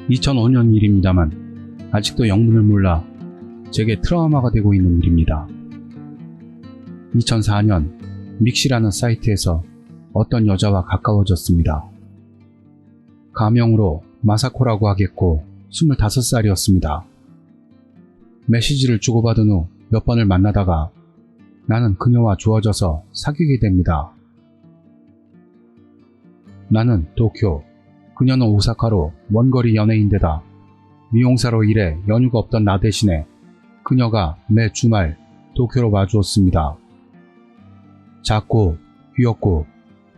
2005년 일입니다만 아직도 영문을 몰라 제게 트라우마가 되고 있는 일입니다. 2004년 믹시라는 사이트에서 어떤 여자와 가까워졌습니다. 가명으로 마사코라고 하겠고 25살이었습니다. 메시지를 주고받은 후 몇 번을 만나다가 나는 그녀와 좋아져서 사귀게 됩니다. 나는 도쿄, 그녀는 오사카로 원거리 연애인데다 미용사로 일해 연휴가 없던 나 대신에 그녀가 매 주말 도쿄로 와주었습니다. 작고 귀엽고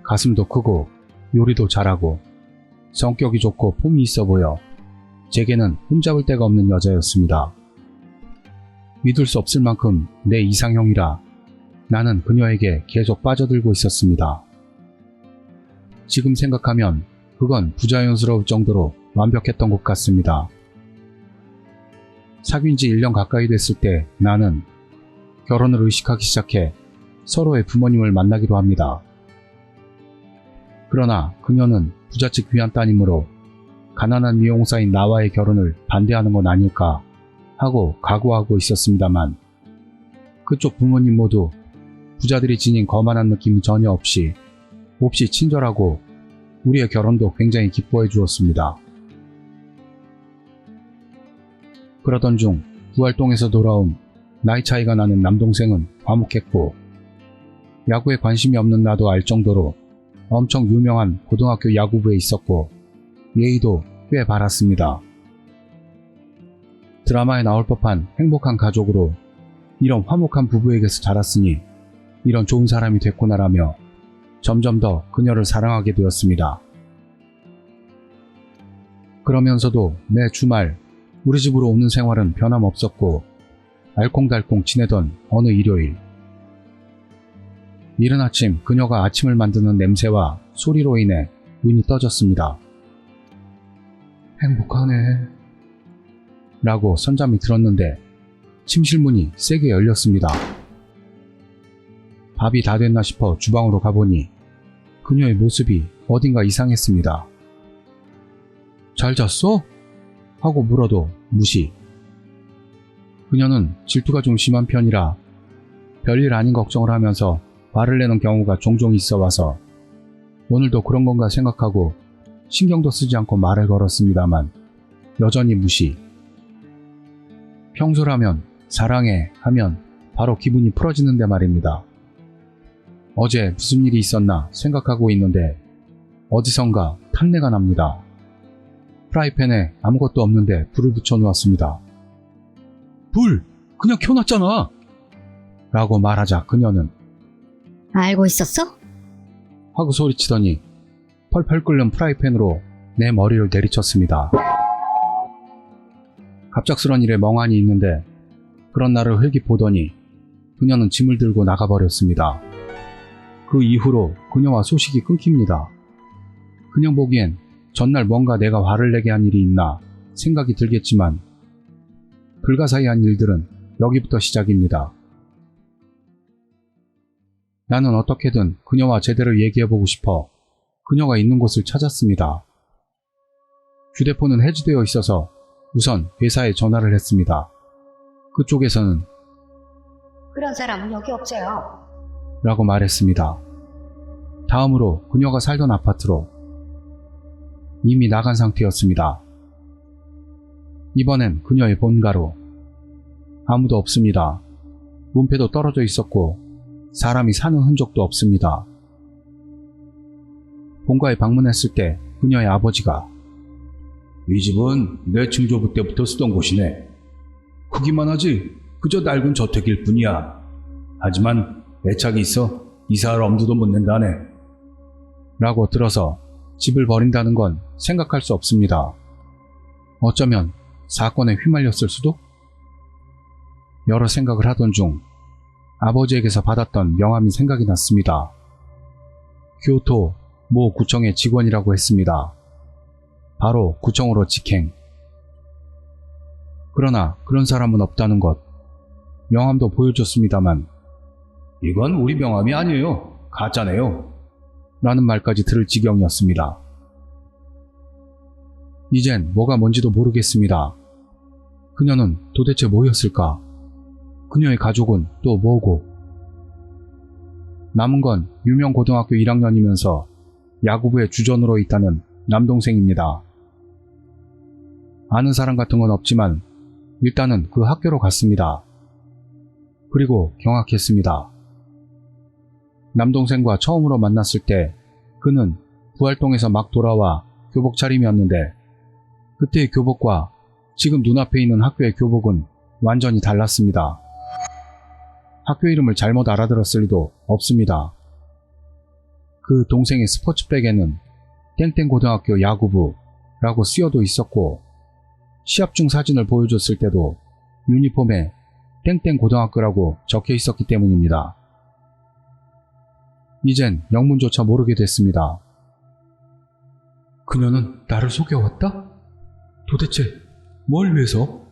가슴도 크고 요리도 잘하고 성격이 좋고 폼이 있어 보여 제게는 흠잡을 데가 없는 여자였습니다. 믿을 수 없을 만큼 내 이상형이라 나는 그녀에게 계속 빠져들고 있었습니다. 지금 생각하면 그건 부자연스러울 정도로 완벽했던 것 같습니다. 사귄 지 1년 가까이 됐을 때 나는 결혼을 의식하기 시작해 서로의 부모님을 만나기로 합니다. 그러나 그녀는 부잣집 귀한 따님으로 가난한 미용사인 나와의 결혼을 반대하는 건 아닐까 하고 각오하고 있었습니다만 그쪽 부모님 모두 부자들이 지닌 거만한 느낌이 전혀 없이 몹시 친절하고 우리의 결혼도 굉장히 기뻐해 주었습니다. 그러던 중 부활동에서 돌아온 나이 차이가 나는 남동생은 과묵했고 야구에 관심이 없는 나도 알 정도로 엄청 유명한 고등학교 야구부에 있었고 예의도 꽤 바랐습니다. 드라마에 나올 법한 행복한 가족으로 이런 화목한 부부에게서 자랐으니 이런 좋은 사람이 됐구나라며 점점 더 그녀를 사랑하게 되었습니다. 그러면서도 매 주말 우리 집으로 오는 생활은 변함없었고 알콩달콩 지내던 어느 일요일 이른 아침 그녀가 아침을 만드는 냄새와 소리로 인해 눈이 떠졌습니다. 행복하네 라고 선잠이 들었는데 침실문이 세게 열렸습니다. 밥이 다 됐나 싶어 주방으로 가보니 그녀의 모습이 어딘가 이상했습니다. 잘 잤어? 하고 물어도 무시. 그녀는 질투가 좀 심한 편이라 별일 아닌 걱정을 하면서 화를 내는 경우가 종종 있어 와서 오늘도 그런 건가 생각하고 신경도 쓰지 않고 말을 걸었습니다만 여전히 무시. 평소라면 사랑해 하면 바로 기분이 풀어지는데 말입니다. 어제 무슨 일이 있었나 생각하고 있는데 어디선가 탄내가 납니다. 프라이팬에 아무것도 없는데 불을 붙여 놓았습니다. 불! 그냥 켜놨잖아! 라고 말하자 그녀는 알고 있었어? 하고 소리치더니 펄펄 끓는 프라이팬으로 내 머리를 내리쳤습니다. 갑작스런 일에 멍하니 있는데 그런 나를 흘기 보더니 그녀는 짐을 들고 나가버렸습니다. 그 이후로 그녀와 소식이 끊깁니다. 그냥 보기엔 전날 뭔가 내가 화를 내게 한 일이 있나 생각이 들겠지만 불가사의한 일들은 여기부터 시작입니다. 나는 어떻게든 그녀와 제대로 얘기해보고 싶어 그녀가 있는 곳을 찾았습니다. 휴대폰은 해지되어 있어서 우선 회사에 전화를 했습니다. 그쪽에서는 그런 사람은 여기 없어요. 라고 말했습니다. 다음으로 그녀가 살던 아파트로 이미 나간 상태였습니다. 이번엔 그녀의 본가로 아무도 없습니다. 문패도 떨어져 있었고 사람이 사는 흔적도 없습니다. 본가에 방문했을 때 그녀의 아버지가 이 집은 내 증조부 때부터 쓰던 곳이네. 크기만 하지 그저 낡은 저택일 뿐이야. 하지만 애착이 있어 이사할 엄두도 못 낸다네. 라고 들어서 집을 버린다는 건 생각할 수 없습니다. 어쩌면 사건에 휘말렸을 수도? 여러 생각을 하던 중 아버지에게서 받았던 명함이 생각이 났습니다. 교토 모 구청의 직원이라고 했습니다. 바로 구청으로 직행. 그러나 그런 사람은 없다는 것. 명함도 보여줬습니다만 이건 우리 명함이 아니에요. 가짜네요. 라는 말까지 들을 지경이었습니다. 이젠 뭐가 뭔지도 모르겠습니다. 그녀는 도대체 뭐였을까? 그녀의 가족은 또 뭐고? 남은 건 유명 고등학교 1학년이면서 야구부의 주전으로 있다는 남동생입니다. 아는 사람 같은 건 없지만 일단은 그 학교로 갔습니다. 그리고 경악했습니다. 남동생과 처음으로 만났을 때 그는 부활동에서 막 돌아와 교복 차림이었는데 그때의 교복과 지금 눈앞에 있는 학교의 교복은 완전히 달랐습니다. 학교 이름을 잘못 알아들었을 리도 없습니다. 그 동생의 스포츠백에는 땡땡고등학교 야구부라고 쓰여도 있었고 시합 중 사진을 보여줬을 때도 유니폼에 땡땡고등학교라고 적혀 있었기 때문입니다. 이젠 영문조차 모르게 됐습니다. 그녀는 나를 속여왔다? 도대체 뭘 위해서?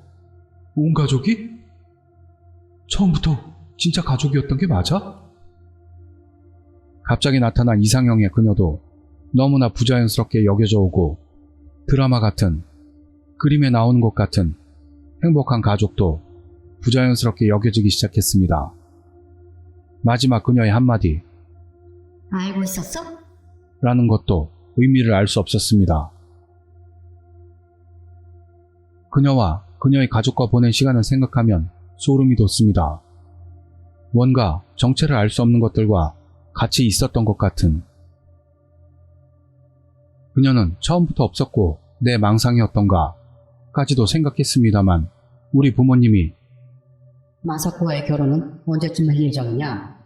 온 가족이? 처음부터 진짜 가족이었던 게 맞아? 갑자기 나타난 이상형의 그녀도 너무나 부자연스럽게 여겨져 오고 드라마 같은, 그림에 나오는 것 같은 행복한 가족도 부자연스럽게 여겨지기 시작했습니다. 마지막 그녀의 한마디 알고 있었어? 라는 것도 의미를 알 수 없었습니다. 그녀와 그녀의 가족과 보낸 시간을 생각하면 소름이 돋습니다. 뭔가 정체를 알 수 없는 것들과 같이 있었던 것 같은. 그녀는 처음부터 없었고 내 망상이었던가 까지도 생각했습니다만 우리 부모님이 마사코와의 결혼은 언제쯤 할 예정이냐?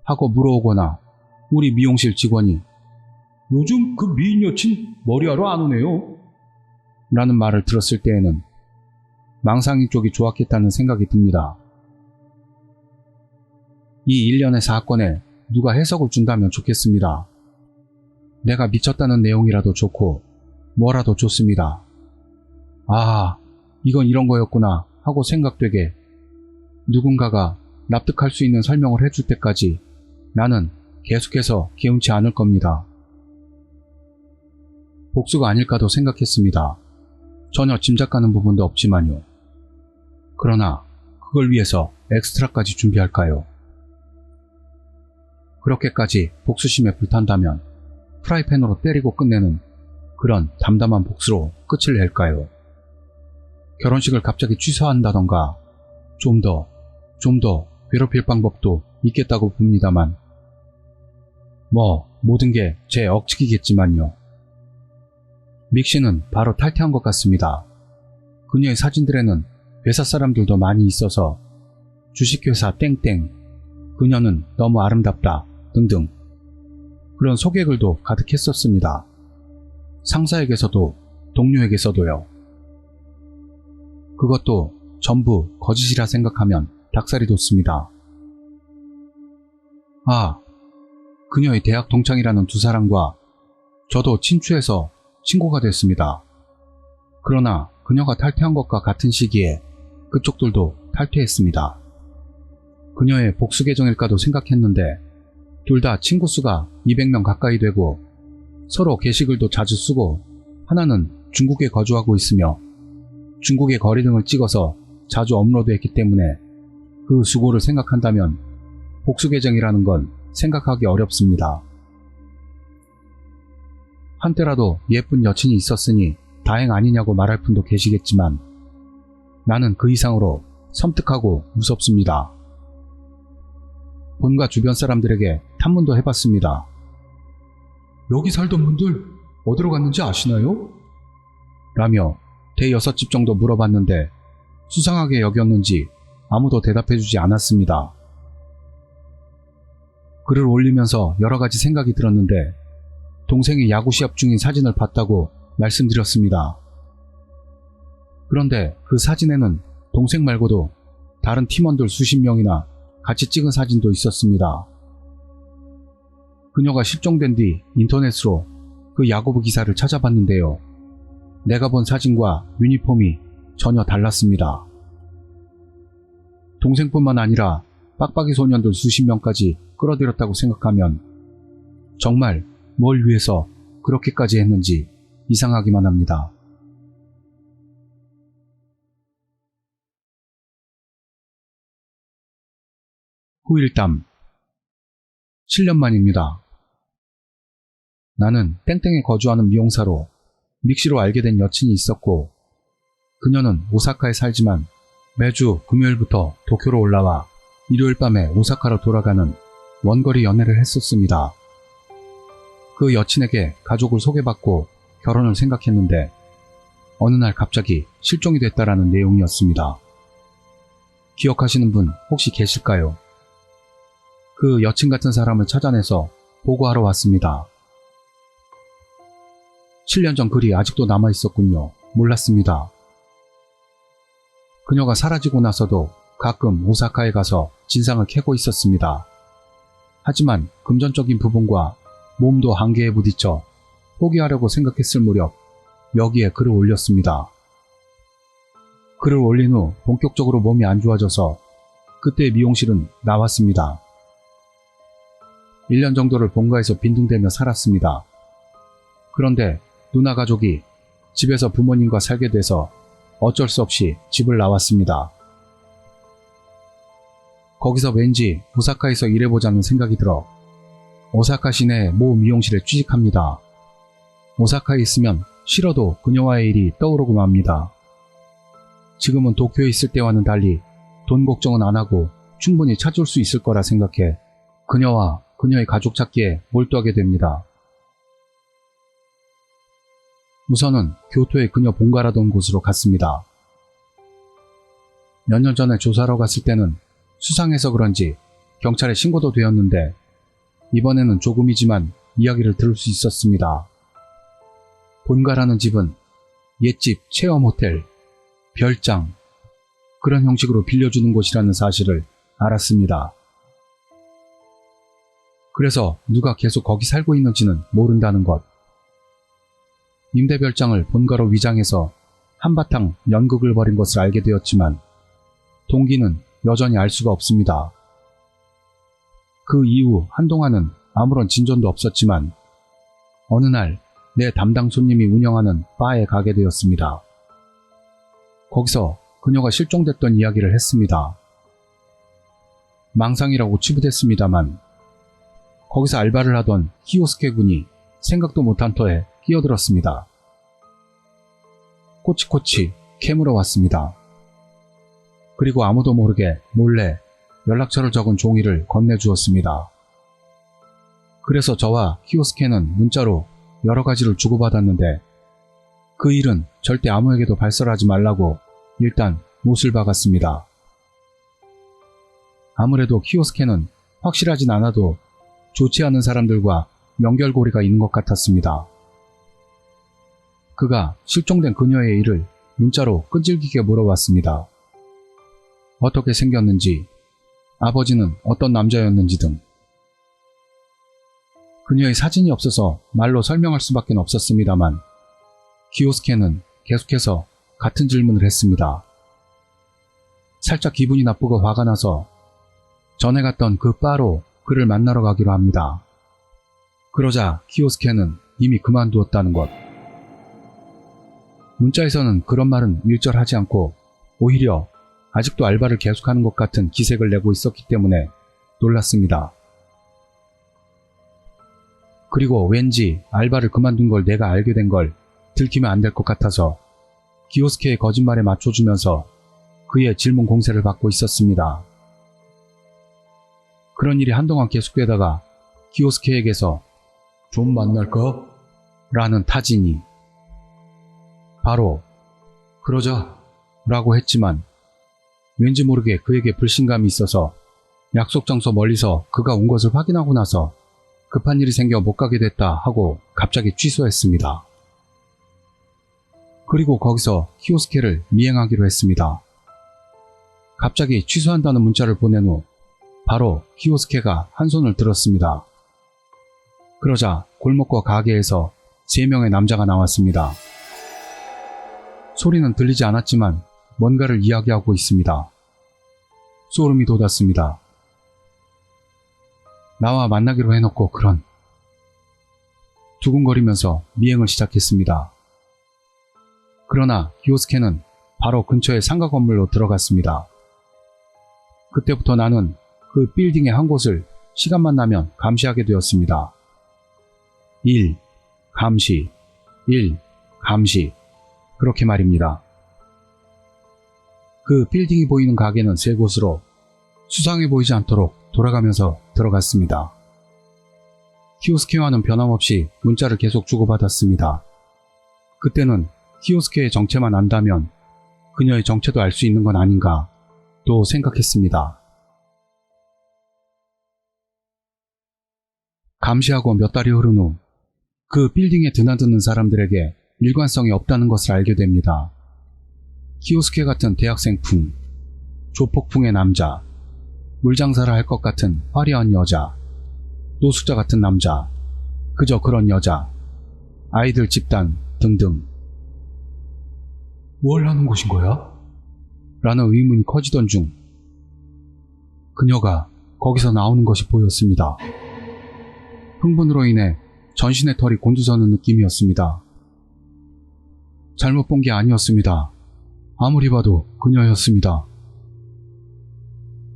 하고 물어오거나 우리 미용실 직원이 요즘 그 미인 여친 머리하러 안 오네요 라는 말을 들었을 때에는 망상이 쪽이 좋았겠다는 생각이 듭니다. 이 일련의 사건에 누가 해석을 준다면 좋겠습니다. 내가 미쳤다는 내용이라도 좋고 뭐라도 좋습니다. 아, 이건 이런 거였구나 하고 생각되게 누군가가 납득할 수 있는 설명을 해줄 때까지 나는 계속해서 개운치 않을 겁니다. 복수가 아닐까도 생각했습니다. 전혀 짐작가는 부분도 없지만요. 그러나 그걸 위해서 엑스트라까지 준비할까요? 그렇게까지 복수심에 불탄다면 프라이팬으로 때리고 끝내는 그런 담담한 복수로 끝을 낼까요? 결혼식을 갑자기 취소한다던가 좀 더 괴롭힐 방법도 있겠다고 봅니다만 모든 게 제 억측이겠지만요. 믹씨는 바로 탈퇴한 것 같습니다. 그녀의 사진들에는 회사 사람들도 많이 있어서 주식회사 땡땡, 그녀는 너무 아름답다 등등 그런 소개글도 가득했었습니다. 상사에게서도 동료에게서도요. 그것도 전부 거짓이라 생각하면 닭살이 돋습니다. 아, 그녀의 대학 동창이라는 두 사람과 저도 친추해서 친구가 됐습니다. 그러나 그녀가 탈퇴한 것과 같은 시기에 그쪽들도 탈퇴했습니다. 그녀의 복수 계정일까도 생각했는데 둘 다 친구 수가 200명 가까이 되고 서로 게시글도 자주 쓰고 하나는 중국에 거주하고 있으며 중국의 거리 등을 찍어서 자주 업로드했기 때문에 그 수고를 생각한다면 복수 계정이라는 건 생각하기 어렵습니다. 한때라도 예쁜 여친이 있었으니 다행 아니냐고 말할 분도 계시겠지만 나는 그 이상으로 섬뜩하고 무섭습니다. 본가 주변 사람들에게 탐문도 해봤습니다. 여기 살던 분들 어디로 갔는지 아시나요? 라며 대여섯 집 정도 물어봤는데 수상하게 여겼는지 아무도 대답해주지 않았습니다. 글을 올리면서 여러가지 생각이 들었는데 동생이 야구 시합 중인 사진을 봤다고 말씀드렸습니다. 그런데 그 사진에는 동생 말고도 다른 팀원들 수십 명이나 같이 찍은 사진도 있었습니다. 그녀가 실종된 뒤 인터넷으로 그 야구부 기사를 찾아봤는데요. 내가 본 사진과 유니폼이 전혀 달랐습니다. 동생뿐만 아니라 빡빡이 소년들 수십 명까지 끌어들였다고 생각하면 정말 뭘 위해서 그렇게까지 했는지 이상하기만 합니다. 후일담. 7년 만입니다. 나는 땡땡에 거주하는 미용사로 믹시로 알게 된 여친이 있었고, 그녀는 오사카에 살지만 매주 금요일부터 도쿄로 올라와 일요일 밤에 오사카로 돌아가는 원거리 연애를 했었습니다. 그 여친에게 가족을 소개받고 결혼을 생각했는데 어느 날 갑자기 실종이 됐다라는 내용이었습니다. 기억하시는 분 혹시 계실까요? 그 여친 같은 사람을 찾아내서 보고하러 왔습니다. 7년 전 글이 아직도 남아있었군요. 몰랐습니다. 그녀가 사라지고 나서도 가끔 오사카에 가서 진상을 캐고 있었습니다. 하지만 금전적인 부분과 몸도 한계에 부딪혀 포기하려고 생각했을 무렵 여기에 글을 올렸습니다. 글을 올린 후 본격적으로 몸이 안 좋아져서 그때 미용실은 나왔습니다. 1년 정도를 본가에서 빈둥대며 살았습니다. 그런데 누나 가족이 집에서 부모님과 살게 돼서 어쩔 수 없이 집을 나왔습니다. 거기서 왠지 오사카에서 일해보자는 생각이 들어 오사카 시내 모 미용실에 취직합니다. 오사카에 있으면 싫어도 그녀와의 일이 떠오르고 맙니다. 지금은 도쿄에 있을 때와는 달리 돈 걱정은 안 하고 충분히 찾을 수 있을 거라 생각해 그녀와 그녀의 가족 찾기에 몰두하게 됩니다. 우선은 교토에 그녀 본가라던 곳으로 갔습니다. 몇 년 전에 조사하러 갔을 때는 수상해서 그런지 경찰에 신고도 되었는데 이번에는 조금이지만 이야기를 들을 수 있었습니다. 본가라는 집은 옛집, 체험 호텔, 별장 그런 형식으로 빌려주는 곳이라는 사실을 알았습니다. 그래서 누가 계속 거기 살고 있는지는 모른다는 것. 임대별장을 본가로 위장해서 한바탕 연극을 벌인 것을 알게 되었지만 동기는 여전히 알 수가 없습니다. 그 이후 한동안은 아무런 진전도 없었지만 어느 날 내 담당 손님이 운영하는 바에 가게 되었습니다. 거기서 그녀가 실종됐던 이야기를 했습니다. 망상이라고 치부됐습니다만 거기서 알바를 하던 키오스케 군이 생각도 못한 터에 끼어들었습니다. 꼬치꼬치 캐물어 왔습니다. 그리고 아무도 모르게 몰래 연락처를 적은 종이를 건네주었습니다. 그래서 저와 키오스케는 문자로 여러 가지를 주고받았는데 그 일은 절대 아무에게도 발설하지 말라고 일단 못을 박았습니다. 아무래도 키오스케는 확실하진 않아도 좋지 않은 사람들과 연결고리가 있는 것 같았습니다. 그가 실종된 그녀의 일을 문자로 끈질기게 물어봤습니다. 어떻게 생겼는지, 아버지는 어떤 남자였는지 등. 그녀의 사진이 없어서 말로 설명할 수밖에 없었습니다만 키오스케는 계속해서 같은 질문을 했습니다. 살짝 기분이 나쁘고 화가 나서 전에 갔던 그 바로 그를 만나러 가기로 합니다. 그러자 키오스케는 이미 그만두었다는 것. 문자에서는 그런 말은 일절하지 않고 오히려 아직도 알바를 계속하는 것 같은 기색을 내고 있었기 때문에 놀랐습니다. 그리고 왠지 알바를 그만둔 걸 내가 알게 된 걸 들키면 안 될 것 같아서 키오스케의 거짓말에 맞춰주면서 그의 질문 공세를 받고 있었습니다. 그런 일이 한동안 계속되다가 키오스케에게서 좀 만날까? 라는 타진이 바로 그러자 라고 했지만 왠지 모르게 그에게 불신감이 있어서 약속 장소 멀리서 그가 온 것을 확인하고 나서 급한 일이 생겨 못 가게 됐다 하고 갑자기 취소했습니다. 그리고 거기서 키오스케를 미행하기로 했습니다. 갑자기 취소한다는 문자를 보낸 후 바로 키오스케가 한 손을 들었습니다. 그러자 골목과 가게에서 3명의 남자가 나왔습니다. 소리는 들리지 않았지만 뭔가를 이야기하고 있습니다. 소름이 돋았습니다. 나와 만나기로 해놓고 그런. 두근거리면서 미행을 시작했습니다. 그러나 키오스케는 바로 근처의 상가 건물로 들어갔습니다. 그때부터 나는 그 빌딩의 한 곳을 시간만 나면 감시하게 되었습니다. 1. 감시 1. 감시 그렇게 말입니다. 그 빌딩이 보이는 가게는 세 곳으로 수상해 보이지 않도록 돌아가면서 들어갔습니다. 키오스케와는 변함없이 문자를 계속 주고받았습니다. 그때는 키오스케의 정체만 안다면 그녀의 정체도 알 수 있는 건 아닌가 또 생각했습니다. 감시하고 몇 달이 흐른 후 그 빌딩에 드나드는 사람들에게 일관성이 없다는 것을 알게 됩니다. 키오스케 같은 대학생풍, 조폭풍의 남자, 물장사를 할 것 같은 화려한 여자, 노숙자 같은 남자, 그저 그런 여자, 아이들 집단 등등. 뭘 하는 곳인 거야? 라는 의문이 커지던 중 그녀가 거기서 나오는 것이 보였습니다. 흥분으로 인해 전신의 털이 곤두서는 느낌이었습니다. 잘못 본 게 아니었습니다. 아무리 봐도 그녀였습니다.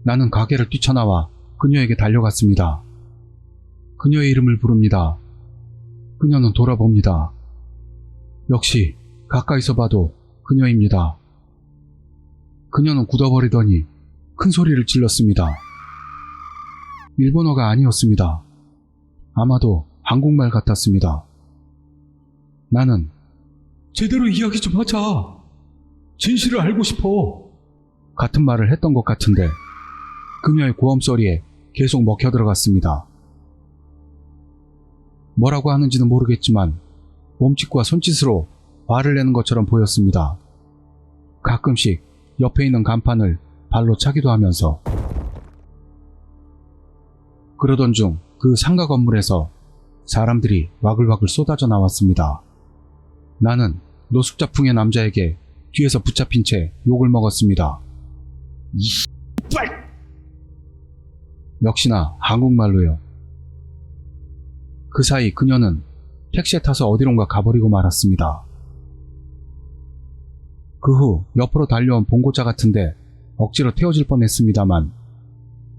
나는 가게를 뛰쳐나와 그녀에게 달려갔습니다. 그녀의 이름을 부릅니다. 그녀는 돌아봅니다. 역시 가까이서 봐도 그녀입니다. 그녀는 굳어버리더니 큰 소리를 질렀습니다. 일본어가 아니었습니다. 아마도 한국말 같았습니다. 나는 제대로 이야기 좀 하자. 진실을 알고 싶어. 같은 말을 했던 것 같은데 그녀의 고음 소리에 계속 먹혀 들어갔습니다. 뭐라고 하는지는 모르겠지만 몸짓과 손짓으로 화를 내는 것처럼 보였습니다. 가끔씩 옆에 있는 간판을 발로 차기도 하면서. 그러던 중 그 상가 건물에서 사람들이 와글와글 쏟아져 나왔습니다. 나는 노숙자풍의 남자에게 뒤에서 붙잡힌 채 욕을 먹었습니다. 역시나 한국말로요. 그 사이 그녀는 택시에 타서 어디론가 가버리고 말았습니다. 그 후 옆으로 달려온 봉고차 같은데 억지로 태워질 뻔했습니다만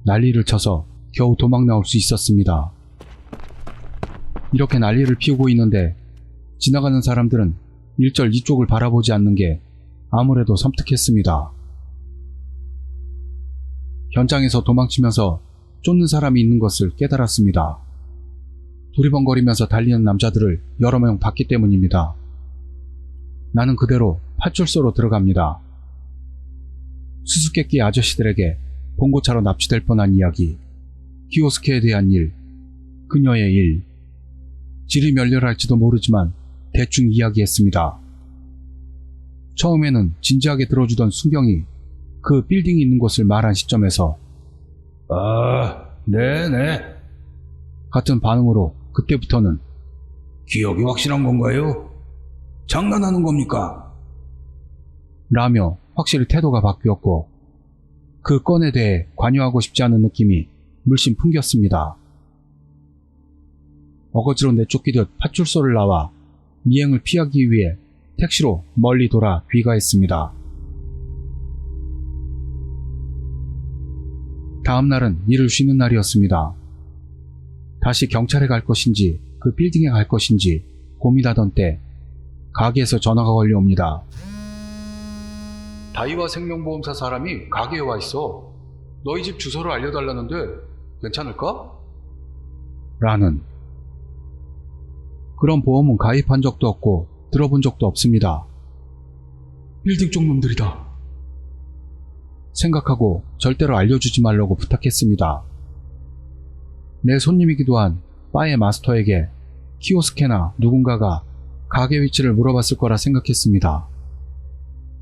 난리를 쳐서 겨우 도망 나올 수 있었습니다. 이렇게 난리를 피우고 있는데 지나가는 사람들은 일절 이쪽을 바라보지 않는 게 아무래도 섬뜩했습니다. 현장에서 도망치면서 쫓는 사람이 있는 것을 깨달았습니다. 두리번거리면서 달리는 남자들을 여러 명 봤기 때문입니다. 나는 그대로 파출소로 들어갑니다. 수수께끼 아저씨들에게 봉고차로 납치될 뻔한 이야기, 키오스케에 대한 일, 그녀의 일, 질이 멸렬할지도 모르지만 대충 이야기했습니다. 처음에는 진지하게 들어주던 순경이 그 빌딩이 있는 곳을 말한 시점에서 네네 같은 반응으로 그때부터는 기억이 확실한 건가요? 장난하는 겁니까? 라며 확실히 태도가 바뀌었고 그 건에 대해 관여하고 싶지 않은 느낌이 물씬 풍겼습니다. 어거지로 내쫓기듯 파출소를 나와 미행을 피하기 위해 택시로 멀리 돌아 귀가했습니다. 다음 날은 일을 쉬는 날이었습니다. 다시 경찰에 갈 것인지 그 빌딩에 갈 것인지 고민하던 때 가게에서 전화가 걸려옵니다. 다이와 생명보험사 사람이 가게에 와 있어. 너희 집 주소를 알려달라는데 괜찮을까? 라는. 그런 보험은 가입한 적도 없고 들어본 적도 없습니다. 빌딩 쪽 놈들이다 생각하고 절대로 알려주지 말라고 부탁했습니다. 내 손님이기도 한 바의 마스터에게 키오스케나 누군가가 가게 위치를 물어봤을 거라 생각했습니다.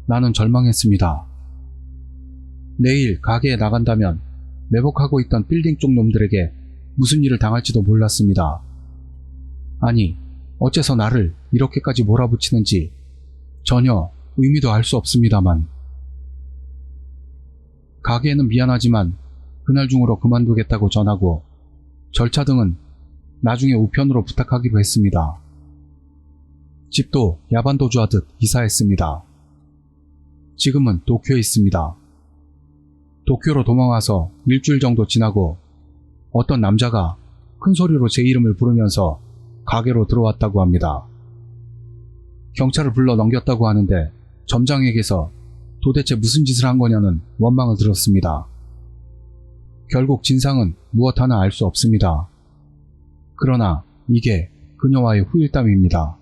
나는 절망했습니다. 내일 가게에 나간다면 매복하고 있던 빌딩 쪽 놈들에게 무슨 일을 당할지도 몰랐습니다. 아니, 어째서 나를 이렇게까지 몰아붙이는지 전혀 의미도 알 수 없습니다만. 가게에는 미안하지만 그날 중으로 그만두겠다고 전하고 절차 등은 나중에 우편으로 부탁하기로 했습니다. 집도 야반도주하듯 이사했습니다. 지금은 도쿄에 있습니다. 도쿄로 도망와서 일주일 정도 지나고 어떤 남자가 큰 소리로 제 이름을 부르면서 가게로 들어왔다고 합니다. 경찰을 불러 넘겼다고 하는데 점장에게서 도대체 무슨 짓을 한 거냐는 원망을 들었습니다. 결국 진상은 무엇 하나 알 수 없습니다. 그러나 이게 그녀와의 후일담입니다.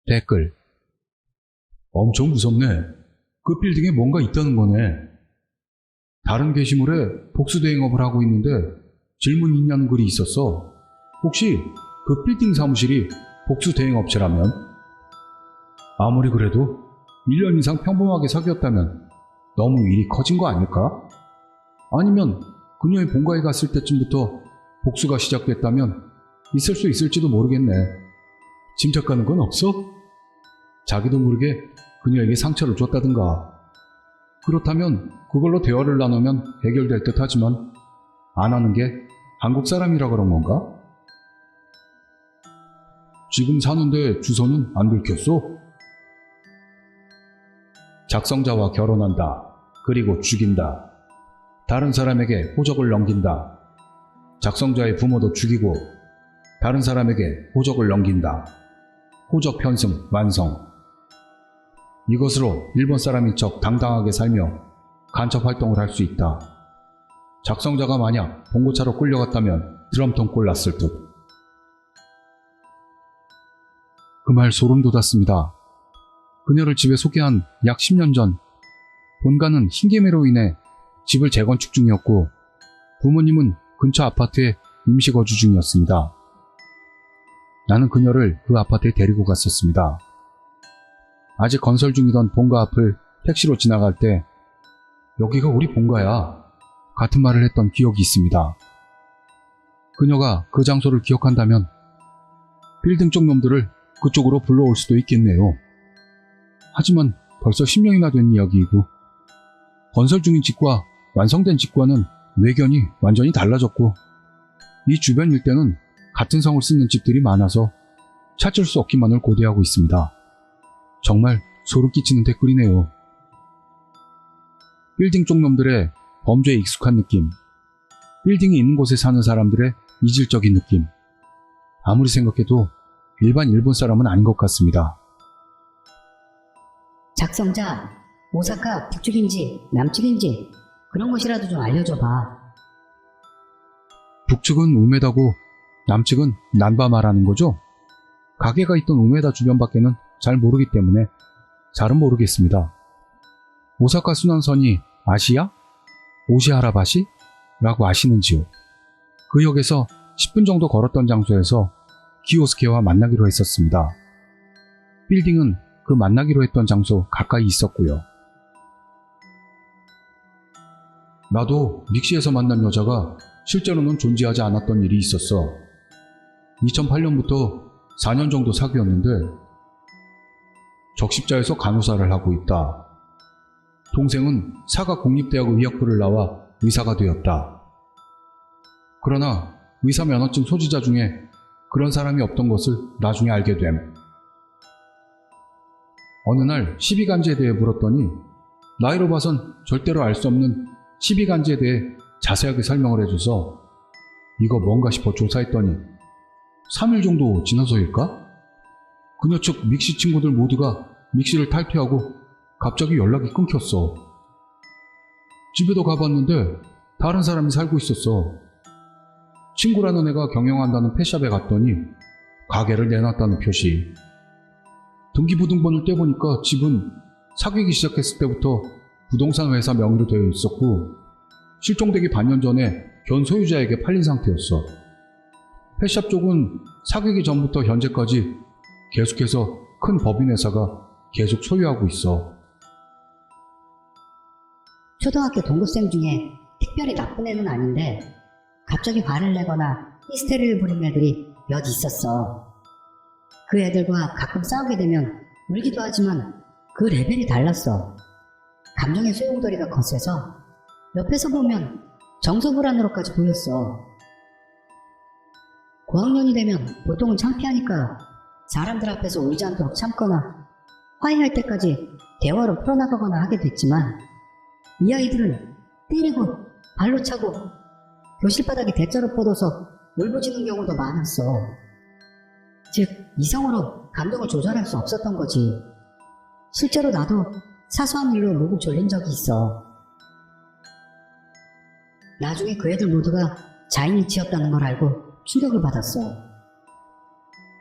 댓글: 엄청 무섭네. 그 빌딩에 뭔가 있다는 거네. 다른 게시물에 복수대행업을 하고 있는데 질문 있냐는 글이 있었어. 혹시 그 빌딩 사무실이 복수대행업체라면? 아무리 그래도 1년 이상 평범하게 사귀었다면 너무 일이 커진 거 아닐까? 아니면 그녀의 본가에 갔을 때쯤부터 복수가 시작됐다면 있을 수 있을지도 모르겠네. 짐작가는 건 없어? 자기도 모르게 그녀에게 상처를 줬다든가. 그렇다면 그걸로 대화를 나누면 해결될 듯 하지만 안 하는 게 한국 사람이라 그런 건가? 지금 사는데 주소는 안 들켰어? 작성자와 결혼한다. 그리고 죽인다. 다른 사람에게 호적을 넘긴다. 작성자의 부모도 죽이고 다른 사람에게 호적을 넘긴다. 호적 편승 완성. 이것으로 일본 사람인 척 당당하게 살며 간첩 활동을 할 수 있다. 작성자가 만약 봉고차로 끌려갔다면 드럼통 꼴났을 듯. 그 말 소름 돋았습니다. 그녀를 집에 소개한 약 10년 전, 본가는 흰개미로 인해 집을 재건축 중이었고 부모님은 근처 아파트에 임시 거주 중이었습니다. 나는 그녀를 그 아파트에 데리고 갔었습니다. 아직 건설 중이던 본가 앞을 택시로 지나갈 때 여기가 우리 본가야 같은 말을 했던 기억이 있습니다. 그녀가 그 장소를 기억한다면 빌딩 쪽 놈들을 그쪽으로 불러올 수도 있겠네요. 하지만 벌써 10년이나 된 이야기이고 건설 중인 집과 완성된 집과는 외견이 완전히 달라졌고 이 주변 일대는 같은 성을 쓰는 집들이 많아서 찾을 수 없기만을 고대하고 있습니다. 정말 소름 끼치는 댓글이네요. 빌딩 쪽 놈들의 범죄에 익숙한 느낌, 빌딩이 있는 곳에 사는 사람들의 이질적인 느낌. 아무리 생각해도 일반 일본 사람은 아닌 것 같습니다. 작성자, 오사카 북측인지 남측인지 그런 것이라도 좀 알려줘봐. 북측은 우메다고 남측은 난바 말하는 거죠? 가게가 있던 우메다 주변밖에는 잘 모르기 때문에 잘은 모르겠습니다. 오사카 순환선이 아시야? 오시하라바시? 라고 아시는지요? 그 역에서 10분 정도 걸었던 장소에서 기요스케와 만나기로 했었습니다. 빌딩은 그 만나기로 했던 장소 가까이 있었고요. 나도 믹시에서 만난 여자가 실제로는 존재하지 않았던 일이 있었어. 2008년부터 4년 정도 사귀었는데 적십자에서 간호사를 하고 있다. 동생은 사가 공립대학 의학부를 나와 의사가 되었다. 그러나 의사 면허증 소지자 중에 그런 사람이 없던 것을 나중에 알게 됨. 어느 날 시비간지에 대해 물었더니 나이로 봐선 절대로 알 수 없는 시비간지에 대해 자세하게 설명을 해줘서 이거 뭔가 싶어 조사했더니 3일 정도 지나서일까? 그녀 측 믹시 친구들 모두가 믹시를 탈퇴하고 갑자기 연락이 끊겼어. 집에도 가봤는데 다른 사람이 살고 있었어. 친구라는 애가 경영한다는 펫샵에 갔더니 가게를 내놨다는 표시. 등기부등본을 떼보니까 집은 사귀기 시작했을 때부터 부동산 회사 명의로 되어 있었고 실종되기 반년 전에 현 소유자에게 팔린 상태였어. 펫샵 쪽은 사귀기 전부터 현재까지 계속해서 큰 법인회사가 계속 소유하고 있어. 초등학교 동급생 중에 특별히 나쁜 애는 아닌데 갑자기 화를 내거나 히스테리를 부리는 애들이 몇 있었어. 그 애들과 가끔 싸우게 되면 울기도 하지만 그 레벨이 달랐어. 감정의 소용돌이가 거세서 옆에서 보면 정서불안으로까지 보였어. 고학년이 되면 보통은 창피하니까 사람들 앞에서 울지 않도록 참거나 화해할 때까지 대화로 풀어나가거나 하게 됐지만 이 아이들은 때리고 발로 차고 교실 바닥에 대자로 뻗어서 울부짖는 경우도 많았어. 즉 이성으로 감정을 조절할 수 없었던 거지. 실제로 나도 사소한 일로 목을 졸린 적이 있어. 나중에 그 애들 모두가 자인이치였다는 걸 알고 충격을 받았어.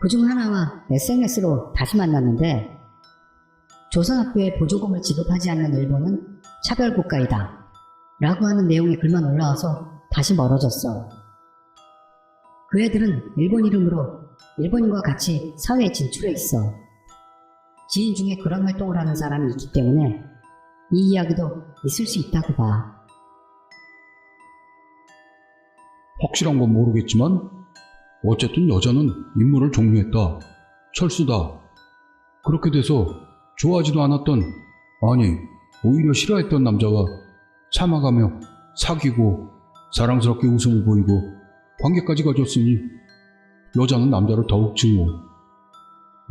그중 하나와 SNS로 다시 만났는데 조선학교에 보조금을 지급하지 않는 일본은 차별국가이다 라고 하는 내용의 글만 올라와서 다시 멀어졌어. 그 애들은 일본 이름으로 일본인과 같이 사회에 진출해 있어. 지인 중에 그런 활동을 하는 사람이 있기 때문에 이 이야기도 있을 수 있다고 봐. 확실한 건 모르겠지만 어쨌든 여자는 임무를 종료했다. 철수다. 그렇게 돼서 좋아하지도 않았던, 아니 오히려 싫어했던 남자가 참아가며 사귀고 사랑스럽게 웃음을 보이고 관계까지 가졌으니 여자는 남자를 더욱 증오.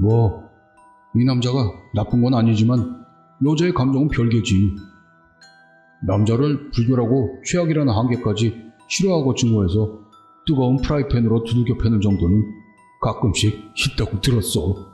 뭐 이 남자가 나쁜 건 아니지만 여자의 감정은 별개지. 남자를 불결하고 최악이라는 한계까지 싫어하고 증오해서 뜨거운 프라이팬으로 두들겨 패는 정도는 가끔씩 있다고 들었어.